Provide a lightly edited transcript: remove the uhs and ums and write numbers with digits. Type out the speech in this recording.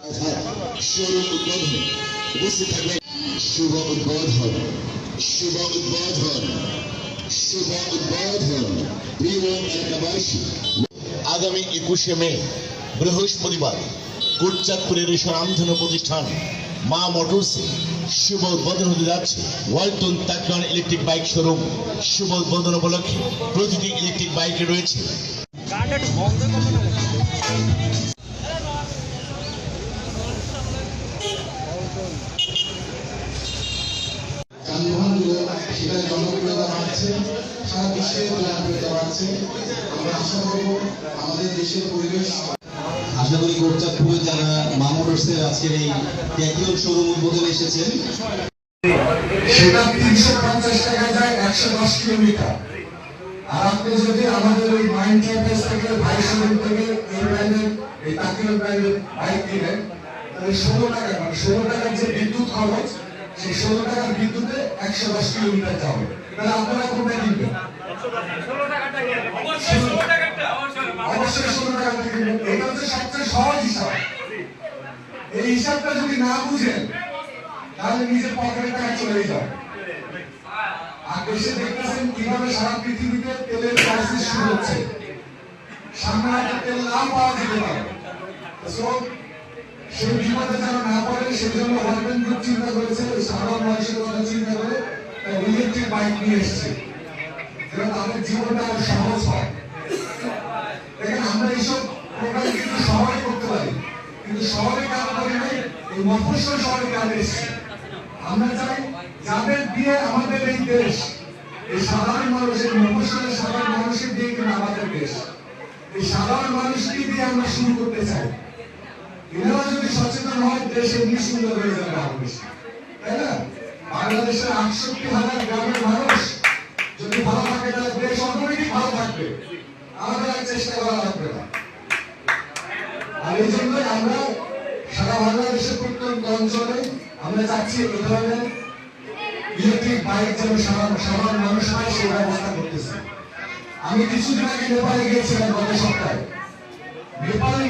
Showroom উদ্বোধন উপস্থিত থাকবেন শুভ উদ্বোধন শুভ উদ্বোধন শুভ উদ্বোধন প্রিয় এলাকাবাসী। আগামী 21শে মে বৃহস্পতিবার কোটচাঁদপুরের স্বনামধন্য প্রতিষ্ঠান মা মোটরসে শুভ উদ্বোধন হতে যাচ্ছে ওয়ালটন তাকওয়ান ইলেকট্রিক বাইক শোরুম। শুভ উদ্বোধন উপলক্ষে প্রতিটি ইলেকট্রিক বাইকে রয়েছে সেটা জনপ্রিয়তা বাড়ছে, সারা বিশ্বে জনপ্রিয়তা বাড়ছে। আমরা আশা করবো আমাদের দেশের পরিবেশ। আশা করি কোটচাঁদপুরে যারা মা মোটরসের আজকের এই ট্যাকিওর শোরুম উদ্বোধনে এসেছেন, সেটা 350 টাকা যায় 110 কিলোমিটার। আর আপনি যদি আমাদের ওই মাইন্ড ক্যাম্পাস থেকে ভাই শোরুম থেকে এই ব্র্যান্ডের এই তাকিয়ার ব্র্যান্ডের বাইক কিনেন, তাহলে 16 টাকা মানে 16 টাকার যে বিদ্যুৎ খরচ, সেই 16 টাকার বিদ্যুতে 110 কিলোমিটার যাবে। তাহলে আপনারা কোনটা কিনবেন? অবশ্যই 16 টাকাটা কিনবেন। এটা হচ্ছে সবচেয়ে সহজ হিসাব। এই হিসাবটা যদি না বুঝেন তাহলে নিজের পকেটে টাকা চলে যাবে। আর দেশে দেখতেছেন কিভাবে সারা পৃথিবীতে তেলের ক্রাইসিস শুরু হচ্ছে। সামনে হয়তো তেল নাও পাওয়া যেতে পারে। সেই বিপদে যেন না পড়ে সেজন্য ওয়ালটন গ্রুপ চিন্তা করেছে, সাধারণ মানুষের কথা চিন্তা করে ইলেকট্রিক বাইক নিয়ে এসেছে, যেন তাদের জীবনটা আরো সহজ হয়। দেখেন আমরা এইসব প্রোগ্রাম কিন্তু শহরে করতে পারি, কিন্তু শহরে কাজ করি নাই, এই মফস্বল শহরে কাজ এসেছি। আমরা চাই যাদের দিয়ে আমাদের এই দেশ, এই সাধারণ মানুষের মফস্বলের সাধারণ মানুষের দিয়ে কিন্তু আমাদের দেশ, এই সাধারণ মানুষকে দিয়ে আমরা শুরু করতে চাই। এনারা যদি সচেতন হয় দেশ এমনি সুন্দর হয়ে যাবে আরো বেশি, তাই না? বাংলাদেশের 68,000 গ্রামের মানুষ যদি ভালো থাকে তাহলে দেশ অটোমেটিক ভালো থাকবে, আমাদের আর চেষ্টা করা লাগবে না। আর এই জন্যই আমরা সারা বাংলাদেশের প্রত্যন্ত অঞ্চলে আমরা চাচ্ছি এই ধরনের ইলেকট্রিক বাইক যেন সাধারণ মানুষ পায় সেই ব্যবস্থা করতেছি। আমি কিছুদিন আগে নেপালে গিয়েছিলাম গত সপ্তাহে। নেপালে